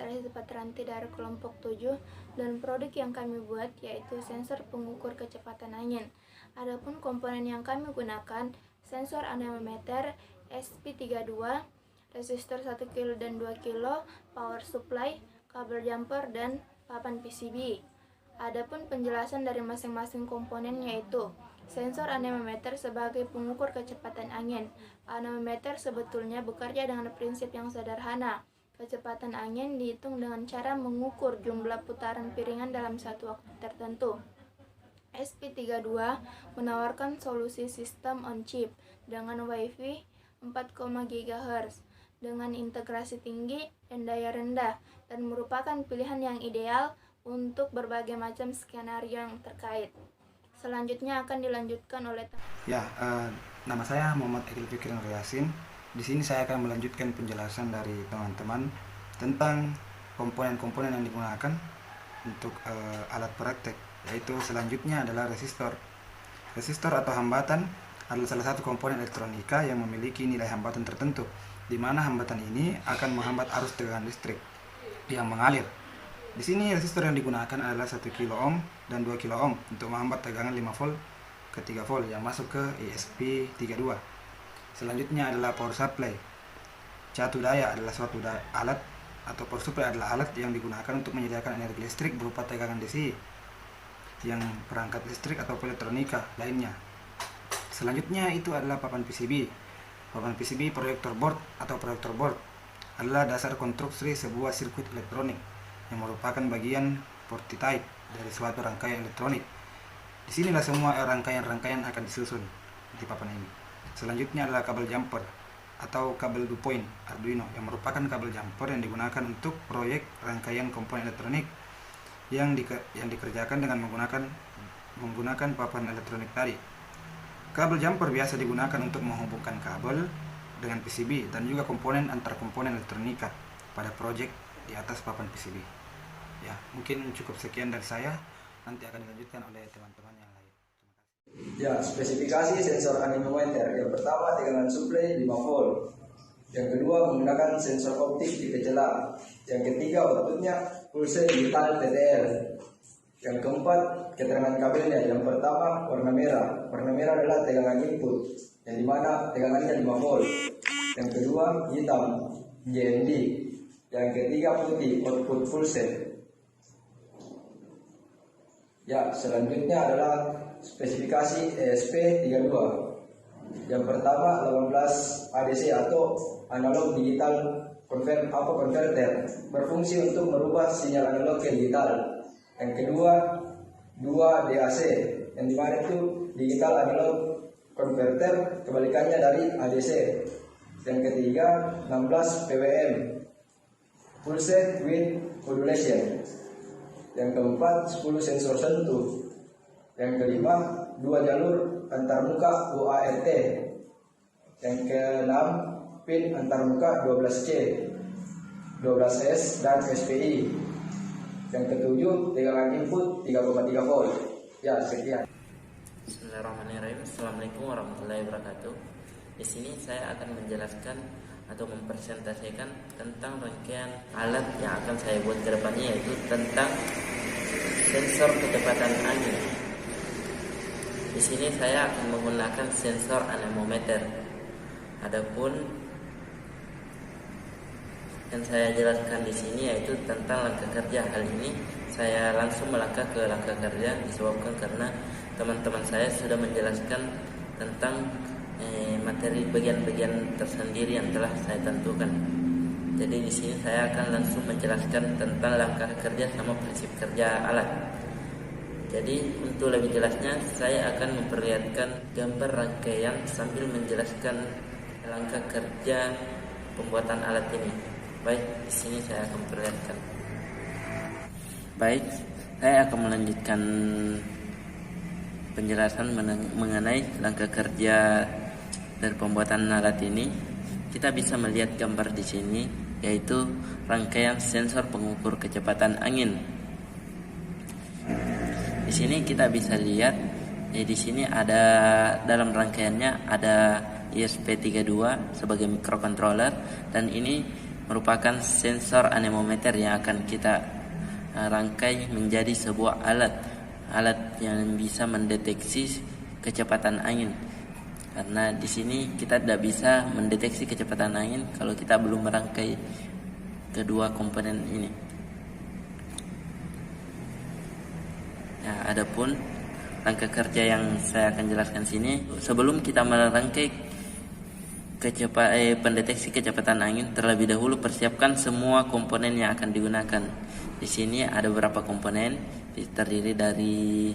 Operasi Tepat Rantai dari kelompok 7, dan produk yang kami buat yaitu sensor pengukur kecepatan angin. Adapun komponen yang kami gunakan, sensor anemometer SP32, resistor 1 kilo dan 2 kilo, power supply, kabel jumper, dan papan PCB. Adapun penjelasan dari masing-masing komponen yaitu sensor anemometer sebagai pengukur kecepatan angin. Anemometer sebetulnya bekerja dengan prinsip yang sederhana. Kecepatan angin dihitung dengan cara mengukur jumlah putaran piringan dalam satu waktu tertentu. SP32 menawarkan solusi sistem on-chip dengan Wi-Fi 4, GHz dengan integrasi tinggi dan daya rendah, dan merupakan pilihan yang ideal untuk berbagai macam skenario yang terkait. Selanjutnya akan dilanjutkan oleh nama saya Muhammad Ekil Fikri Nur Yasin. Di sini saya akan melanjutkan penjelasan dari teman-teman tentang komponen-komponen yang digunakan untuk alat praktek, yaitu selanjutnya adalah resistor. Resistor atau hambatan adalah salah satu komponen elektronika yang memiliki nilai hambatan tertentu, di mana hambatan ini akan menghambat arus tegangan listrik yang mengalir. Di sini resistor yang digunakan adalah 1 kilo ohm dan 2 kilo ohm untuk menghambat tegangan 5 volt ke 3 volt yang masuk ke ESP32. Selanjutnya adalah power supply. Catu daya adalah suatu alat atau power supply adalah alat yang digunakan untuk menyediakan energi listrik berupa tegangan DC yang perangkat listrik atau elektronika lainnya. Selanjutnya itu adalah papan PCB. Papan PCB proyektor board atau proyektor board adalah dasar konstruksi sebuah sirkuit elektronik yang merupakan bagian prototype dari suatu rangkaian elektronik. Disinilah semua rangkaian-rangkaian akan disusun di papan ini. Selanjutnya adalah kabel jumper atau kabel 2 point Arduino yang merupakan kabel jumper yang digunakan untuk proyek rangkaian komponen elektronik yang dikerjakan dengan menggunakan papan elektronik tadi. Kabel jumper biasa digunakan untuk menghubungkan kabel dengan PCB dan juga komponen antar komponen elektronika pada proyek di atas papan PCB. Ya, mungkin cukup sekian dari saya. Nanti akan dilanjutkan oleh teman-teman yang lain. Ya, spesifikasi sensor anemometer. Yang pertama, tegangan suplai 5 volt. Yang kedua, menggunakan sensor optik tipe celah. Yang ketiga, outputnya pulse digital TTL. Yang keempat, keterangan kabelnya. Yang pertama, warna merah. Warna merah adalah tegangan input, yang dimana tegangannya 5 volt. Yang kedua, hitam, JND. Yang ketiga, putih, output full set. Ya, selanjutnya adalah spesifikasi ESP32. Yang pertama, 18 ADC atau analog digital converter, berfungsi untuk merubah sinyal analog ke digital. Yang kedua, 2 DAC, yang dimana itu digital analog converter, kebalikannya dari ADC. Yang ketiga, 16 PWM, full set with modulation. Yang keempat, 10 sensor sentuh. Yang kelima, 2 jalur antarmuka UART. Yang keenam, pin antarmuka 12C, 12S, dan SPI. Yang ketujuh, tegangan input 3,3 volt. Ya, sekian. Bismillahirrahmanirrahim. Assalamualaikum warahmatullahi wabarakatuh. Di sini saya akan menjelaskan atau mempresentasikan tentang rangkaian alat yang akan saya buat ke depannya, yaitu tentang sensor kecepatan angin. Di sini saya akan menggunakan sensor anemometer. Adapun yang saya jelaskan di sini yaitu tentang langkah kerja. Hal ini saya langsung melangkah ke langkah kerja disebabkan karena teman-teman saya sudah menjelaskan tentang materi bagian-bagian tersendiri yang telah saya tentukan. Jadi di sini saya akan langsung menjelaskan tentang langkah kerja sama prinsip kerja alat. Jadi untuk lebih jelasnya saya akan memperlihatkan gambar rangkaian sambil menjelaskan langkah kerja pembuatan alat ini. Baik, di sini saya akan memperlihatkan. Baik, saya akan melanjutkan penjelasan mengenai langkah kerja dari pembuatan alat ini. Kita bisa melihat gambar di sini, yaitu rangkaian sensor pengukur kecepatan angin. Di sini kita bisa lihat, di sini ada dalam rangkaiannya ada ESP32 sebagai microcontroller, dan ini merupakan sensor anemometer yang akan kita rangkai menjadi sebuah alat yang bisa mendeteksi kecepatan angin. Karena di sini kita tidak bisa mendeteksi kecepatan angin kalau kita belum merangkai kedua komponen ini. Nah, adapun langkah kerja yang saya akan jelaskan sini, sebelum kita merangkai pendeteksi kecepatan angin, terlebih dahulu persiapkan semua komponen yang akan digunakan. Di sini ada beberapa komponen, terdiri dari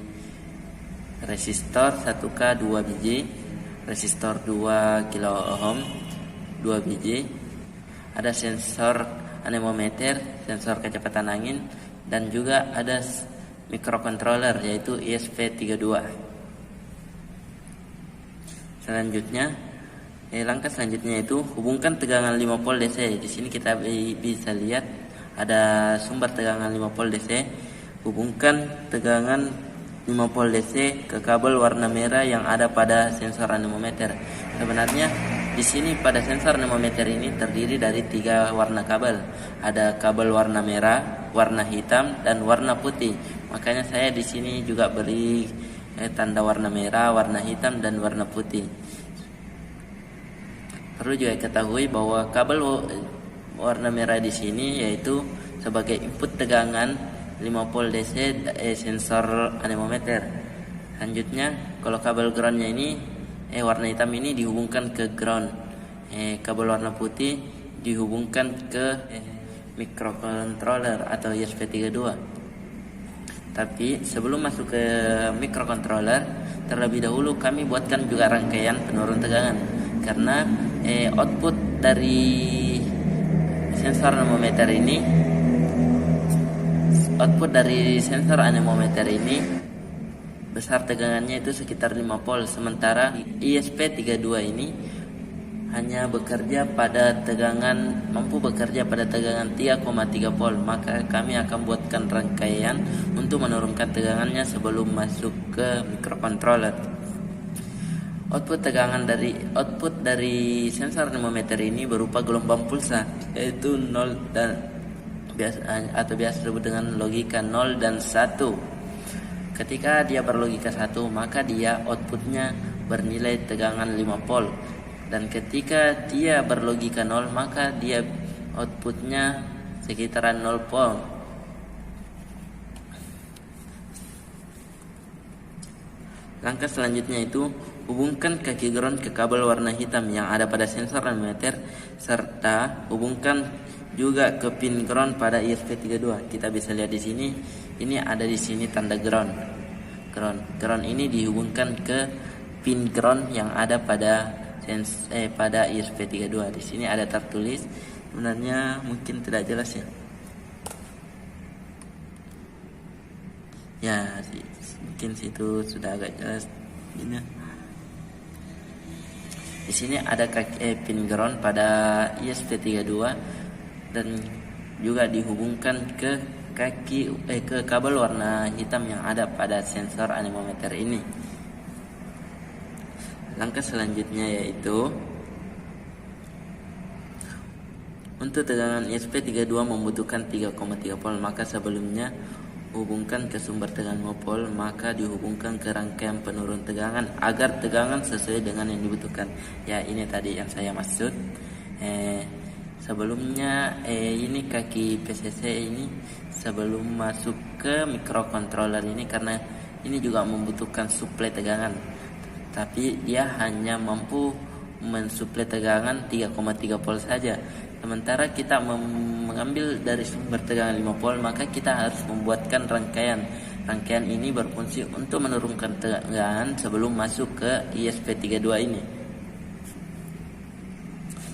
resistor 1K 2 biji, resistor 2 kilo ohm 2 biji, ada sensor anemometer, sensor kecepatan angin, dan juga ada microcontroller yaitu ESP32. Selanjutnya, langkah selanjutnya itu hubungkan tegangan 5 volt DC. Di sini kita bisa lihat ada sumber tegangan 5 volt DC. Hubungkan tegangan 5 volt DC ke kabel warna merah yang ada pada sensor anemometer. Sebenarnya di sini pada sensor anemometer ini terdiri dari 3 warna kabel. Ada kabel warna merah, warna hitam, dan warna putih. Makanya saya di sini juga beri tanda warna merah, warna hitam, dan warna putih. Perlu juga ketahui bahwa kabel warna merah di sini yaitu sebagai input tegangan 5 volt DC sensor anemometer. Selanjutnya, kalau kabel groundnya ini warna hitam ini dihubungkan ke ground. Kabel warna putih dihubungkan ke microcontroller atau ESP32. Tapi sebelum masuk ke microcontroller, terlebih dahulu kami buatkan juga rangkaian penurun tegangan. Karena output dari sensor anemometer ini besar tegangannya itu sekitar 5 volt, sementara ESP32 ini hanya mampu bekerja pada tegangan 3,3 volt. Maka kami akan buatkan rangkaian untuk menurunkan tegangannya sebelum masuk ke microcontroller. Output dari sensor anemometer ini berupa gelombang pulsa, yaitu 0 dan biasa disebut dengan logika 0 dan 1. Ketika dia berlogika 1, maka dia outputnya bernilai tegangan 5 volt. Dan ketika dia berlogika 0, maka dia outputnya sekitaran 0 volt. Langkah selanjutnya itu hubungkan kaki ground ke kabel warna hitam yang ada pada sensor anemometer, serta hubungkan juga ke pin ground pada ESP32. Kita bisa lihat di sini, ini ada di sini tanda ground. Ground ini dihubungkan ke pin ground yang ada pada ESP32. Di sini ada tertulis, sebenarnya mungkin tidak jelas ya. Ya, mungkin situ sudah agak jelas. Ini. Di sini ada pin ground pada ESP32 dan juga dihubungkan ke kabel warna hitam yang ada pada sensor anemometer ini. Langkah selanjutnya yaitu untuk tegangan ESP32 membutuhkan 3,3 volt, maka sebelumnya hubungkan ke sumber tegangan 5 volt, maka dihubungkan ke rangkaian penurun tegangan agar tegangan sesuai dengan yang dibutuhkan. Ya, ini tadi yang saya maksud. Sebelumnya ini kaki PCC ini sebelum masuk ke microcontroller ini, karena ini juga membutuhkan suplai tegangan, tapi dia hanya mampu mensuplai tegangan 3,3 volt saja. Sementara kita mengambil dari sumber tegangan 5 volt, maka kita harus membuatkan rangkaian. Rangkaian ini berfungsi untuk menurunkan tegangan sebelum masuk ke ESP32 ini.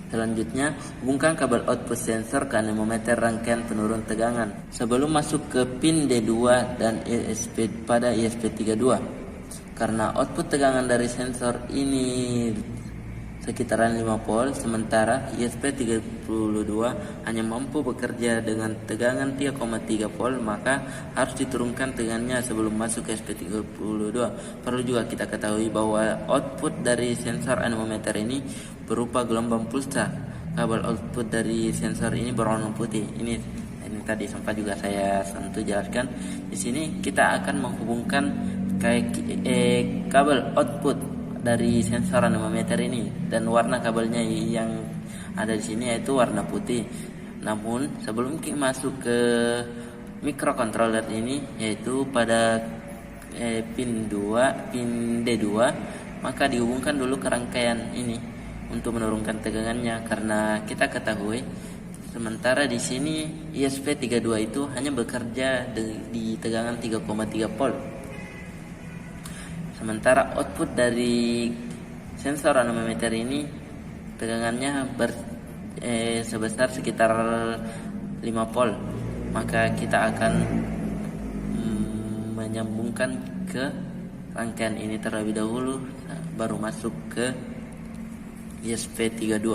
Selanjutnya, hubungkan kabel output sensor ke anemometer rangkaian penurun tegangan sebelum masuk ke pin D2 dan pada ESP32. Karena output tegangan dari sensor ini sekitaran 5 volt, sementara ESP32 hanya mampu bekerja dengan tegangan 3,3 volt, maka harus diturunkan tegangannya sebelum masuk ke ESP32. Perlu juga kita ketahui bahwa output dari sensor anemometer ini berupa gelombang pulsa. kabel output dari sensor ini berwarna putih. Ini tadi sempat juga saya sentuh jelaskan. Di sini kita akan menghubungkan kabel output dari sensor anemometer ini, dan warna kabelnya yang ada di sini yaitu warna putih. Namun sebelum kita masuk ke microcontroller ini, yaitu pada pin D2, maka dihubungkan dulu ke rangkaian ini untuk menurunkan tegangannya, karena kita ketahui sementara di sini ESP32 itu hanya bekerja di tegangan 3,3 volt. Sementara output dari sensor anemometer ini tegangannya sebesar sekitar 5 volt. Maka kita akan menyambungkan ke rangkaian ini terlebih dahulu, baru masuk ke ESP32.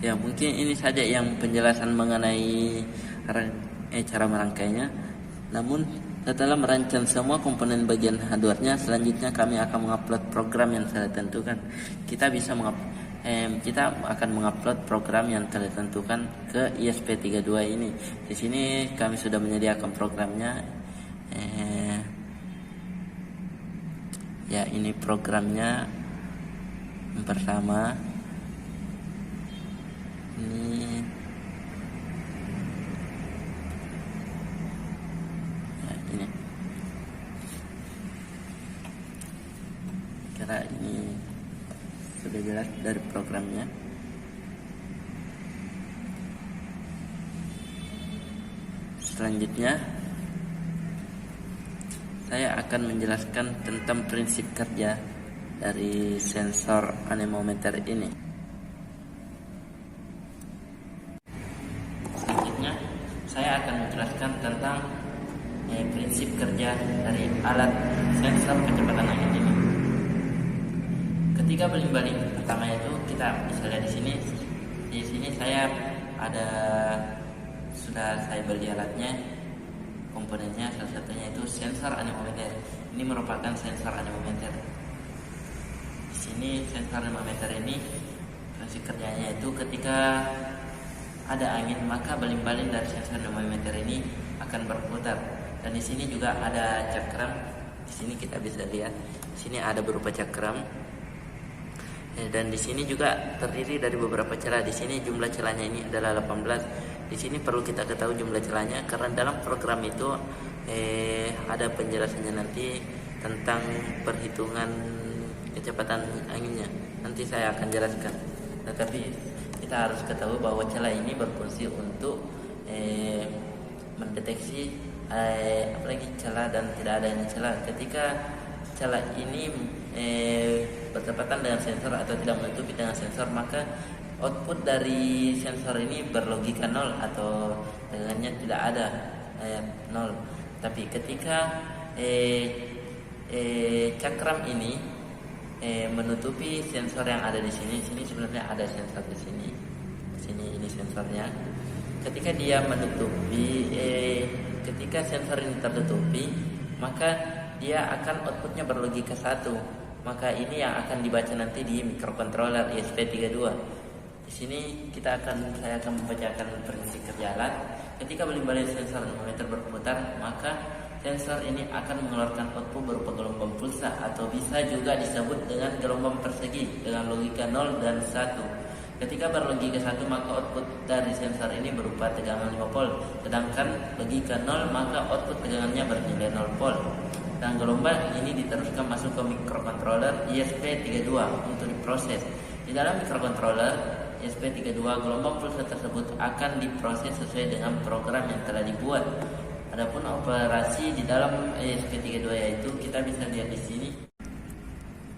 Ya, mungkin ini saja yang penjelasan mengenai cara merangkainya. Namun setelah merancang semua komponen bagian hardware-nya, selanjutnya kami akan mengupload program yang saya tentukan. Kita akan mengupload program yang telah ditentukan ke ESP32 ini. Di sini kami sudah menyediakan programnya. Ya, ini programnya. Yang pertama ini ini kira ini sudah jelas dari programnya. Selanjutnya saya akan menjelaskan tentang prinsip kerja dari sensor anemometer ini. Selanjutnya saya akan menjelaskan tentang prinsip kerja dari alat sensor kecepatan angin ini. Ketika baling-baling pertama itu kita bisa lihat di sini. Di sini saya sudah saya beli alatnya, komponennya, salah satunya itu sensor anemometer. Ini merupakan sensor anemometer. Di sini sensor anemometer ini prinsip kerjanya itu ketika ada angin maka baling-baling dari sensor anemometer ini akan berputar. Dan di sini juga ada cakram. Di sini kita bisa lihat. Di sini ada berupa cakram. Dan di sini juga terdiri dari beberapa celah. Di sini jumlah celahnya ini adalah 18. Di sini perlu kita ketahui jumlah celahnya karena dalam program itu ada penjelasannya nanti tentang perhitungan kecepatan anginnya. Nanti saya akan jelaskan. Tetapi kita harus ketahui bahwa celah ini berfungsi untuk mendeteksi apalagi celah dan tidak adanya celah. Ketika celah ini bertepatan dengan sensor atau tidak menutupi dengan sensor, maka output dari sensor ini berlogika 0 atau tegangannya tidak ada 0. Tapi ketika cakram ini menutupi sensor yang ada di sini sebenarnya ada sensor di sini. Ini sensornya. Ketika dia menutupi, ketika sensor ini tertutupi, maka dia akan outputnya berlogika 1. Maka ini yang akan dibaca nanti di microcontroller ESP32. Di sini saya akan membacakan prinsip kerja alat. Ketika baling-baling sensor anemometer berputar, maka sensor ini akan mengeluarkan output berupa gelombang pulsa atau bisa juga disebut dengan gelombang persegi dengan logika 0 dan 1. Ketika berlogika 1, maka output dari sensor ini berupa tegangan 5 volt. Sedangkan logika 0, maka output tegangannya bernilai 0 volt. Dan gelombang ini diteruskan masuk ke microcontroller ESP32 untuk diproses. Di dalam microcontroller ESP32, gelombang pulsa tersebut akan diproses sesuai dengan program yang telah dibuat. Adapun operasi di dalam ESP32 yaitu kita bisa lihat di sini.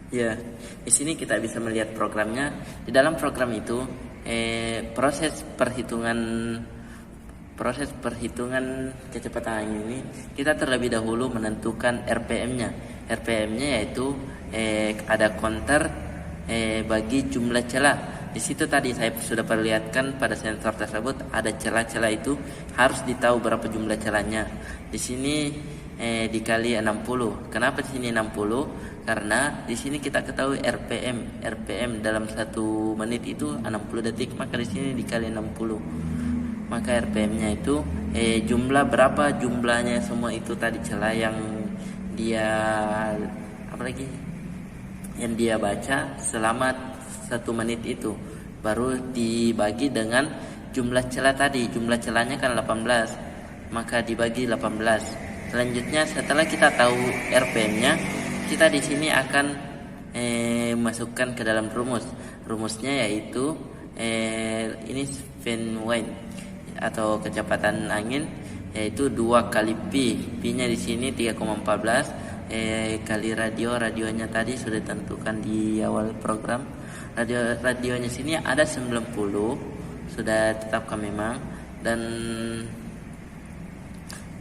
Ya, di sini kita bisa melihat programnya. Di dalam program itu proses perhitungan kecepatan angin ini kita terlebih dahulu menentukan RPM-nya. RPM-nya yaitu ada counter bagi jumlah celah. Di situ tadi saya sudah perlihatkan pada sensor tersebut ada celah-celah, itu harus ditahu berapa jumlah celahnya. Di sini dikali 60. Kenapa di sini 60? Karena di sini kita ketahui RPM dalam 1 menit itu 60 detik, maka di sini dikali 60. Maka RPM-nya itu jumlah berapa jumlahnya semua itu tadi celah yang dia baca selama 1 menit itu, baru dibagi dengan jumlah celah tadi. Jumlah celahnya kan 18, maka dibagi 18. Selanjutnya setelah kita tahu RPM-nya, kita di sini akan masukkan ke dalam rumusnya, yaitu ini Van Wyn atau kecepatan angin, yaitu 2 kali P-nya di sini 3,14 kali radionya tadi sudah ditentukan di awal program. Radionya sini ada 90, sudah tetapkan memang, dan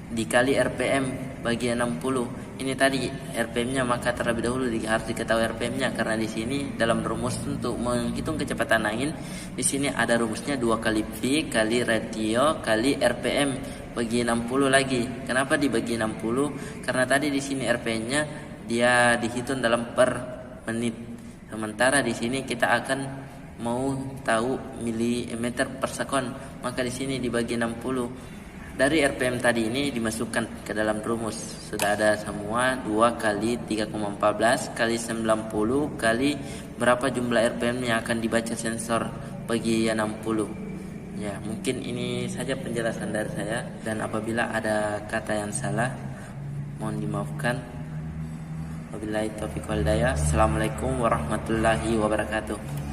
dikali RPM bagi 60. Ini tadi RPM-nya, maka terlebih dahulu harus diketahui RPM-nya, karena di sini dalam rumus untuk menghitung kecepatan angin di sini ada rumusnya 2 kali P kali radio kali RPM bagi 60 lagi. Kenapa dibagi 60? Karena tadi di sini RPM-nya dia dihitung dalam per menit. Sementara di sini kita akan mau tahu milimeter per sekon, maka di sini dibagi 60. Dari RPM tadi ini dimasukkan ke dalam rumus. Sudah ada semua, 2 kali 3,14 kali 90 kali berapa jumlah RPM yang akan dibaca sensor bagi 60. Ya, mungkin ini saja penjelasan dari saya, dan apabila ada kata yang salah mohon dimaafkan. Wabillahi taufiq wal hidayah. Assalamualaikum warahmatullahi wabarakatuh.